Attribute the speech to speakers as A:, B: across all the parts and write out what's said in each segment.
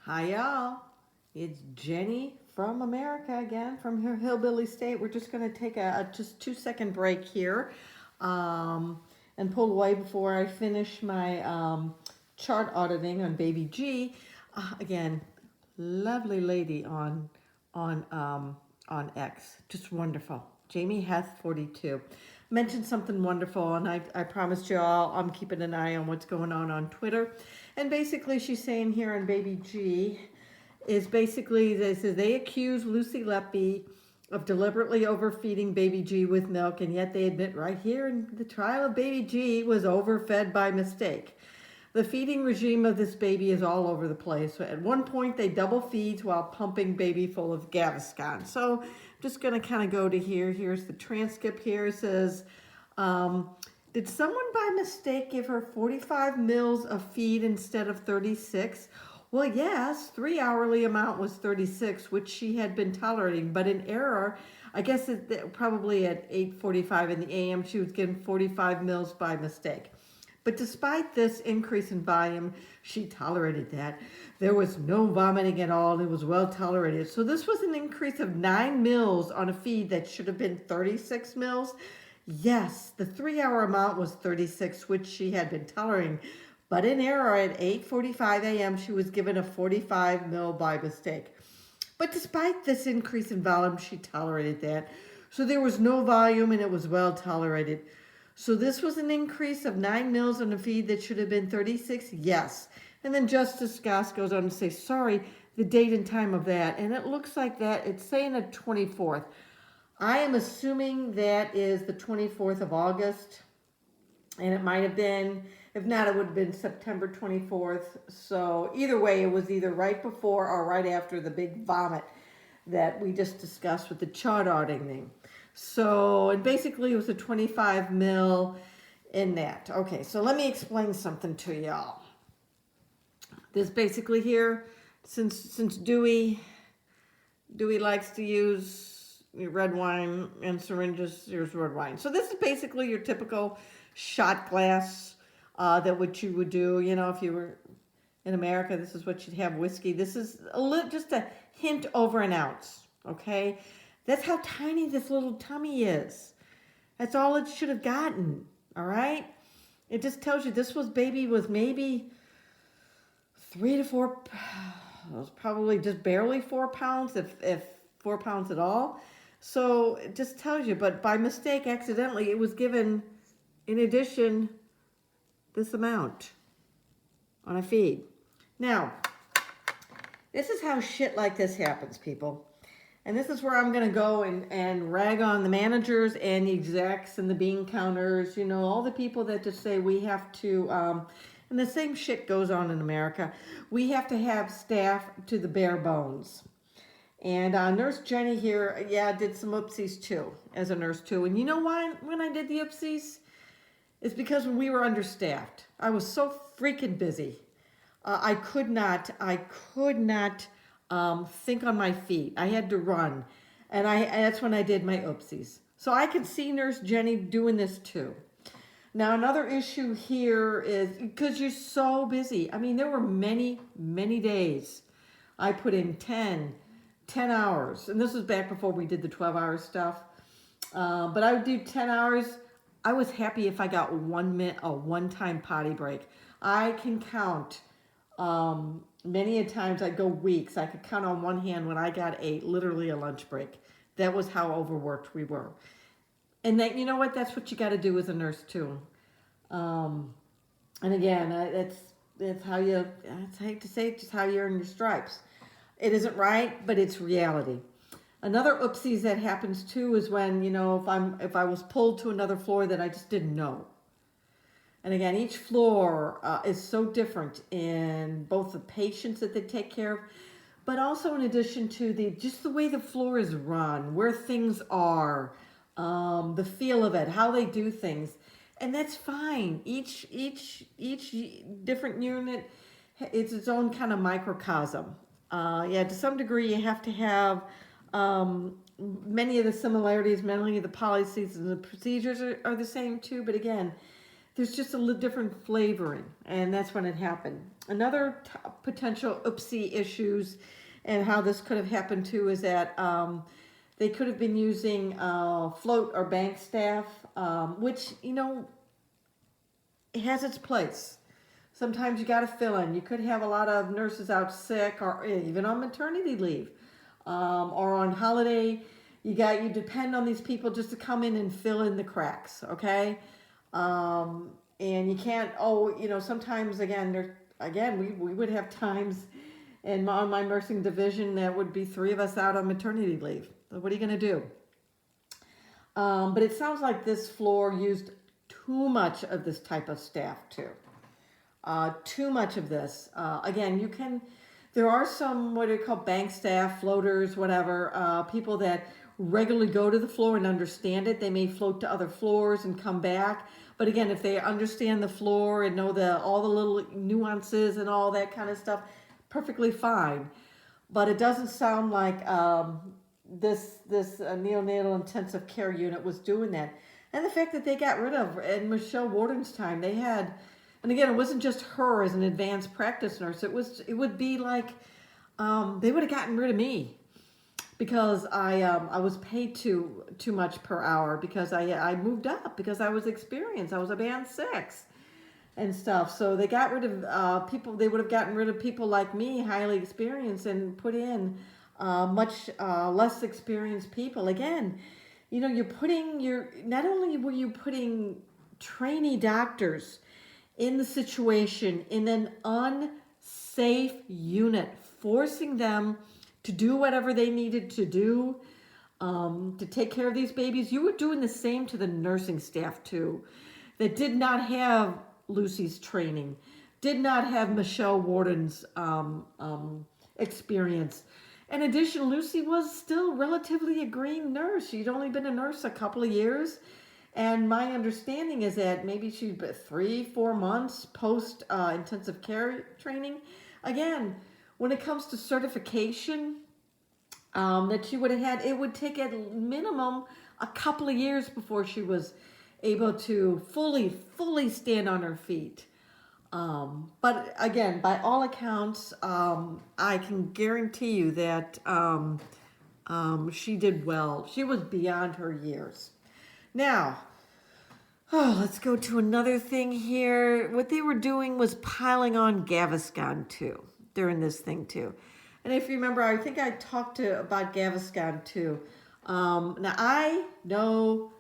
A: Hi, y'all. It's Jenny from America again, from her hillbilly state. We're just going to take a just 2 second break here um, and pull away before I finish my chart auditing on Baby G. Again, lovely lady on X, just wonderful. Jamie Heth 42 mentioned something wonderful, and I promised you all I'm keeping an eye on what's going on Twitter. And basically, she's saying here on Baby G is basically they accuse Lucy Letby of deliberately overfeeding Baby G with milk, and yet they admit right here in the trial of Baby G was overfed by mistake. The feeding regime of this baby is all over the place. At one point, they double feeds while pumping baby full of Gaviscon. So I'm just going to kind of go to here. Here's the transcript here. It says, did someone by mistake give her 45 mils of feed instead of 36? Well, yes, 3 hourly amount was 36, which she had been tolerating, but in error, I guess probably at 8:45 in the a.m., she was given 45 mils by mistake. But despite this increase in volume, she tolerated that. There was no vomiting at all, and it was well tolerated. So this was an increase of 9 mils on a feed that should have been 36 mils. Yes, the 3 hour amount was 36, which she had been tolerating. But in error at 8:45 a.m., she was given a 45 mil by mistake. But despite this increase in volume, she tolerated that. So there was no volume, and it was well tolerated. So this was an increase of 9 mils on a feed that should have been 36? Yes. And then Justice Goss goes on to say, sorry, the date and time of that. And it looks like that, it's saying the 24th. I am assuming that is the 24th of August. And it might have been, if not, it would have been September 24th. So either way, it was either right before or right after the big vomit that we just discussed with the chart auditing. So, and basically it was a 25 mil in that. Okay, so let me explain something to y'all. This basically here, since Dewey likes to use red wine and syringes, here's red wine. So this is basically your typical shot glass that what you would do, you know, if you were in America, this is what you'd have whiskey. This is just a hint over an ounce, okay? That's how tiny this little tummy is. That's all it should have gotten, all right? It just tells you this baby was maybe 3 to 4, it was probably just barely 4 pounds, if 4 pounds at all. So it just tells you, but by mistake, accidentally, it was given, in addition, this amount on a feed. Now, this is how shit like this happens, people. And this is where I'm going to go and rag on the managers and the execs and the bean counters, you know, all the people that just say we have to, and the same shit goes on in America. We have to have staff to the bare bones. And Nurse Jenny here, yeah, did some oopsies too, as a nurse too. And you know why when I did the oopsies? It's because when we were understaffed. I was so freaking busy. I could not think on my feet. I had to run. And that's when I did my oopsies. So I could see Nurse Jenny doing this too. Now, another issue here is because you're so busy. I mean, there were many, many days I put in 10 hours. And this was back before we did the 12-hour stuff. But I would do 10 hours. I was happy if I got 1 minute, a one-time potty break. I can count many a times. I'd go weeks. I could count on one hand when I got literally a lunch break. That was how overworked we were. And that, you know what? That's what you got to do as a nurse too. And again, it's how you. I hate to say it, just how you earn your stripes. It isn't right, but it's reality. Another oopsies that happens too is when, you know, if I was pulled to another floor that I just didn't know. And again, each floor is so different in both the patients that they take care of, but also in addition to just the way the floor is run, where things are, the feel of it, how they do things, and that's fine. Each different unit, it's its own kind of microcosm. Yeah, to some degree, you have to have many of the similarities, many of the policies and the procedures are the same too. But again, there's just a little different flavoring, and that's when it happened. Another potential oopsie issues and how this could have happened too is that they could have been using float or bank staff, which, you know, it has its place. Sometimes you got to fill in. You could have a lot of nurses out sick or even on maternity leave or on holiday. You depend on these people just to come in and fill in the cracks, okay? And you can't, sometimes we would have times on my nursing division that would be 3 of us out on maternity leave. What are you going to do? But it sounds like this floor used too much of this type of staff too. Too much of this. There are some, what do you call, bank staff, floaters, whatever, people that regularly go to the floor and understand it. They may float to other floors and come back. But again, if they understand the floor and know all the little nuances and all that kind of stuff, perfectly fine. But it doesn't sound like this neonatal intensive care unit was doing that. And the fact that they got rid of, in Michelle Warden's time, they had, and again, it wasn't just her as an advanced practice nurse. It would be like they would have gotten rid of me because I was paid too much per hour because I moved up because I was experienced. I was a band 6 and stuff. So they got rid of people. They would have gotten rid of people like me, highly experienced, and put in much less experienced people. Again, you know, not only were you putting trainee doctors in the situation in an unsafe unit, forcing them to do whatever they needed to do to take care of these babies. You were doing the same to the nursing staff too, that did not have Lucy's training, did not have Michelle Warden's experience. In addition, Lucy was still relatively a green nurse. She'd only been a nurse a couple of years. And my understanding is that maybe she'd been 3-4 months post intensive care training. Again, when it comes to certification that she would have had, it would take at minimum a couple of years before she was able to fully stand on her feet. But again, by all accounts, I can guarantee you that she did well. She was beyond her years. Now, let's go to another thing here. What they were doing was piling on Gaviscon too during this thing too. And if you remember, I think I talked about Gaviscon too. Now I know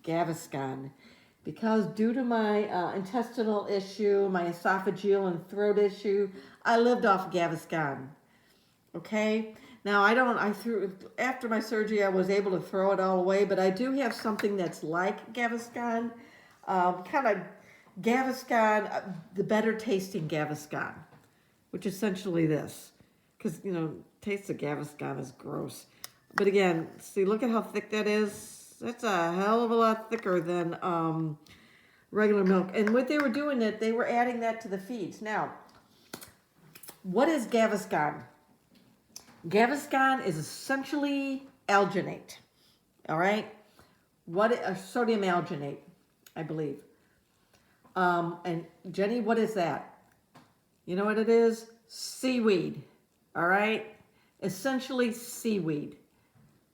A: Gaviscon because due to my intestinal issue, my esophageal and throat issue, I lived off Gaviscon. Okay. Now after my surgery, I was able to throw it all away, but I do have something that's like Gaviscon, kind of Gaviscon, the better tasting Gaviscon, which is essentially this, because, you know, taste of Gaviscon is gross. But again, see, look at how thick that is. That's a hell of a lot thicker than regular milk. And what they were doing, they were adding that to the feeds. Now, what is Gaviscon? Gaviscon is essentially alginate, all right? Sodium alginate, I believe. And Jenny, what is that? You know what it is? Seaweed, all right? Essentially seaweed.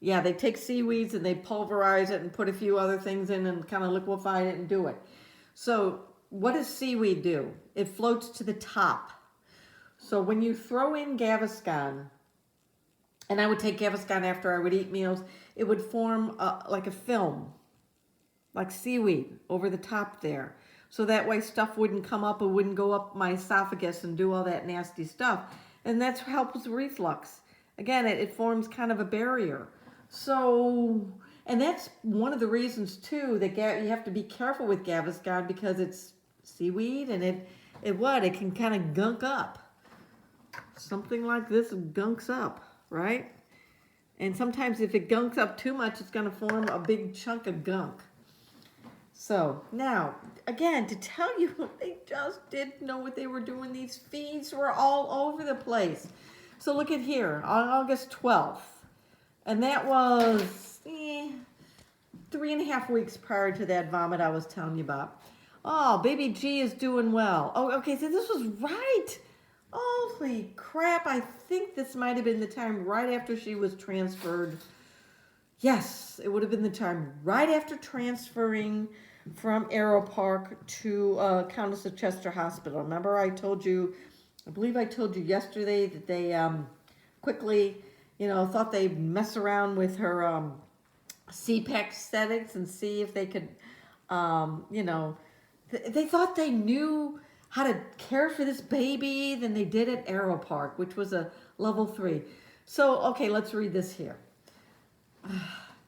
A: Yeah, they take seaweeds and they pulverize it and put a few other things in and kind of liquefy it and do it. So what does seaweed do? It floats to the top. So when you throw in Gaviscon, and I would take Gaviscon after I would eat meals, it would form like a film, like seaweed over the top there. So that way stuff wouldn't come up, it wouldn't go up my esophagus and do all that nasty stuff. And that helps reflux. Again, it forms kind of a barrier. So, and that's one of the reasons too that you have to be careful with Gaviscon because it's seaweed and it can kind of gunk up. Something like this gunks up, right? And sometimes if it gunks up too much, it's going to form a big chunk of gunk. So now, again, to tell you, they just didn't know what they were doing. These feeds were all over the place. So look at here, on August 12th. And that was 3.5 weeks prior to that vomit I was telling you about. Oh, baby G is doing well. Oh, okay, so this was right. Holy crap, I think this might have been the time right after she was transferred. Yes, it would have been the time right after transferring from Arrow Park to Countess of Chester Hospital. Remember I believe I told you yesterday that they quickly, thought they'd mess around with her CPAC settings and see if they could, they thought they knew how to care for this baby than they did at Arrow Park, which was a level 3. So, okay, let's read this here.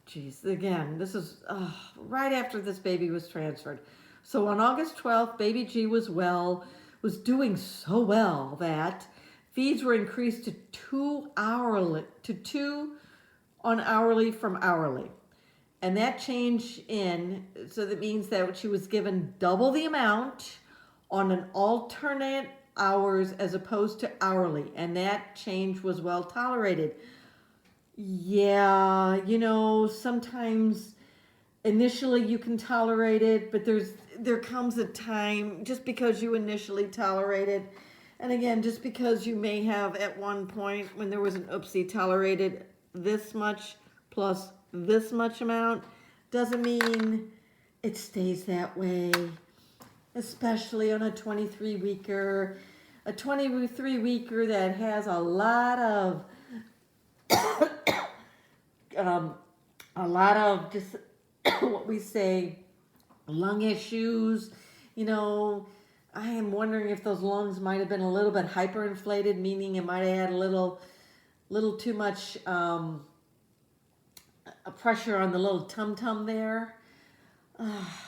A: Jeez, again, this is right after this baby was transferred. So on August 12th, baby G was doing so well that feeds were increased to 2 on hourly from hourly. And that change so that means that she was given double the amount on an alternate hours as opposed to hourly. And that change was well tolerated. Yeah, sometimes initially you can tolerate it, but there comes a time just because you initially tolerate it. And again, just because you may have at one point when there was an oopsie tolerated this much plus this much amount doesn't mean it stays that way, especially on a 23-weeker. A 23-weeker that has a lot of just what we say, lung issues. I am wondering if those lungs might have been a little bit hyperinflated, meaning it might have had a little too much pressure on the little tum-tum there.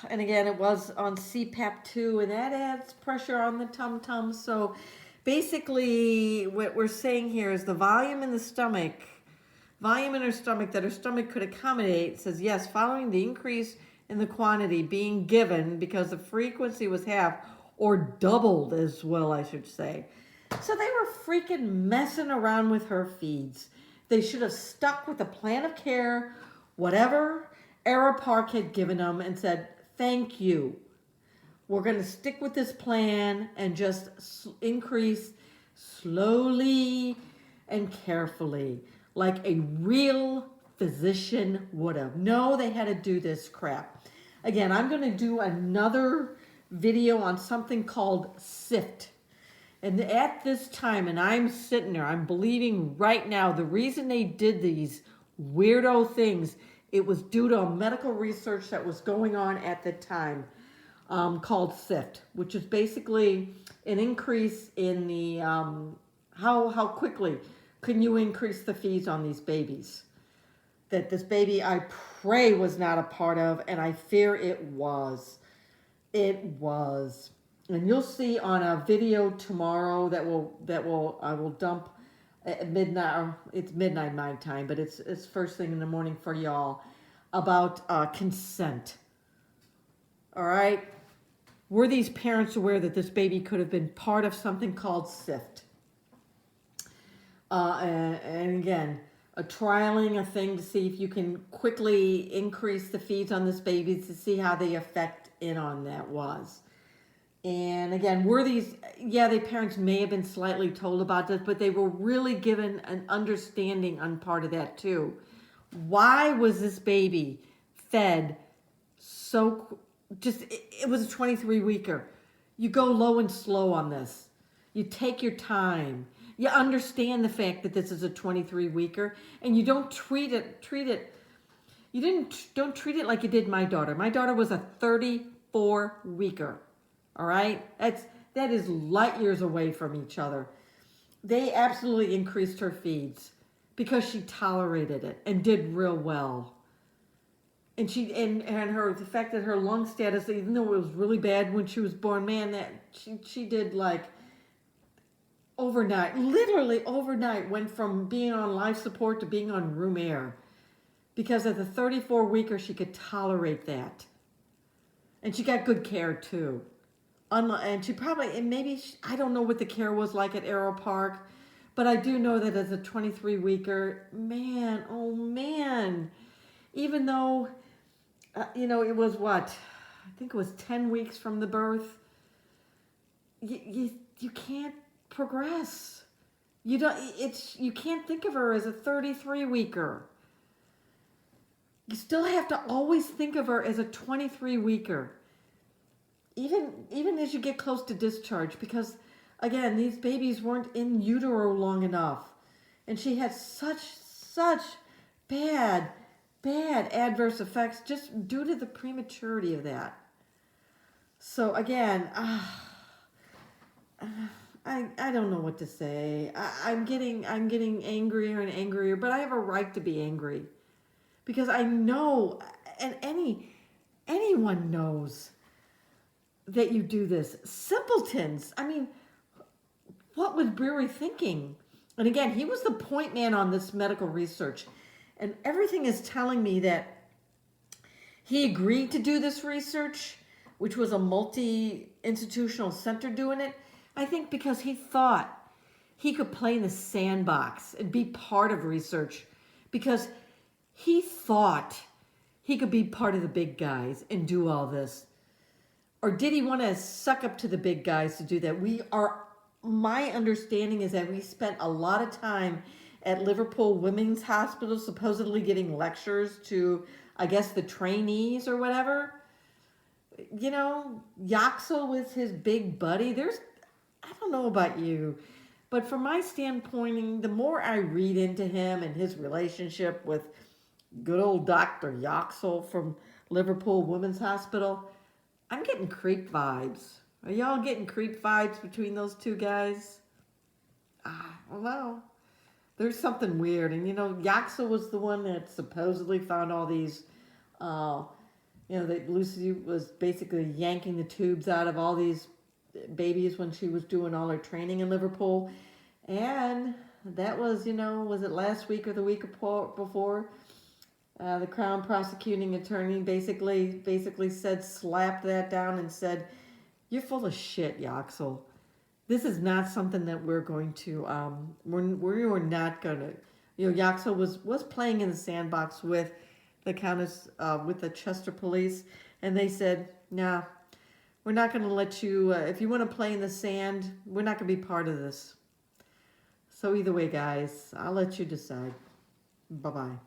A: And again, it was on CPAP too, and that adds pressure on the tum-tum. So basically what we're saying here is the volume in her stomach that her stomach could accommodate says yes, following the increase in the quantity being given because the frequency was half or doubled as well, I should say. So they were freaking messing around with her feeds. They should have stuck with the plan of care, whatever Arrow Park had given them, and said, thank you. We're going to stick with this plan and just increase slowly and carefully, like a real physician would have. No, they had to do this crap. Again, I'm going to do another video on something called SIFT. And at this time, and I'm sitting there, I'm believing right now, the reason they did these weirdo things, it was due to a medical research that was going on at the time called SIFT, which is basically an increase in the, how quickly can you increase the fees on these babies? That this baby, I pray, was not a part of, and I fear it was. It was. And you'll see on a video tomorrow I will dump at midnight. It's midnight my time, but it's first thing in the morning for y'all about consent. All right. Were these parents aware that this baby could have been part of something called SIFT? And again, trialing a thing to see if you can quickly increase the feeds on this baby to see how the effect on that was. And again, the parents may have been slightly told about this, but they were really given an understanding on part of that too. Why was this baby fed so, it was a 23-weeker. You go low and slow on this. You take your time. You understand the fact that this is a 23-weeker, and you don't treat it like you did my daughter. My daughter was a 34-weeker. All right? That is light years away from each other. They absolutely increased her feeds because she tolerated it and did real well. And the fact that her lung status, even though it was really bad when she was born, man, that she did like literally overnight, went from being on life support to being on room air. Because at the 34-weeker, she could tolerate that. And she got good care too. And she probably, I don't know what the care was like at Arrow Park, but I do know that as a 23-weeker, man, oh man, even though, it was what? I think it was 10 weeks from the birth, you can't progress. You can't think of her as a 33 weeker. You still have to always think of her as a 23 weeker. Even as you get close to discharge, because again, these babies weren't in utero long enough. And she had such bad adverse effects just due to the prematurity of that. So again, I don't know what to say. I'm getting angrier and angrier, but I have a right to be angry. Because I know, and anyone knows that you do this. Simpletons. I mean, what was Brewery thinking? And again, he was the point man on this medical research. And everything is telling me that he agreed to do this research, which was a multi-institutional center doing it. I think because he thought he could play in the sandbox and be part of research, because he thought he could be part of the big guys and do all this. Or did he want to suck up to the big guys to do that? My understanding is that we spent a lot of time at Liverpool Women's Hospital supposedly giving lectures to, I guess, the trainees or whatever. You know, Yaxel with his big buddy. I don't know about you, but from my standpoint, the more I read into him and his relationship with good old Dr. Yaxel from Liverpool Women's Hospital, I'm getting creep vibes. Are y'all getting creep vibes between those two guys? Well, there's something weird. And, you know, Yaxel was the one that supposedly found all these, that Lucy was basically yanking the tubes out of all these babies when she was doing all her training in Liverpool. And that was, was it last week or the week before? The Crown prosecuting attorney basically slapped that down and said, "You're full of shit, Yaxel. This is not something that we're going to, we're not going to," Yaxel was playing in the sandbox with the Countess, with the Chester police, and they said, "No, we're not going to let you, if you want to play in the sand, we're not going to be part of this." So either way, guys, I'll let you decide. Bye-bye.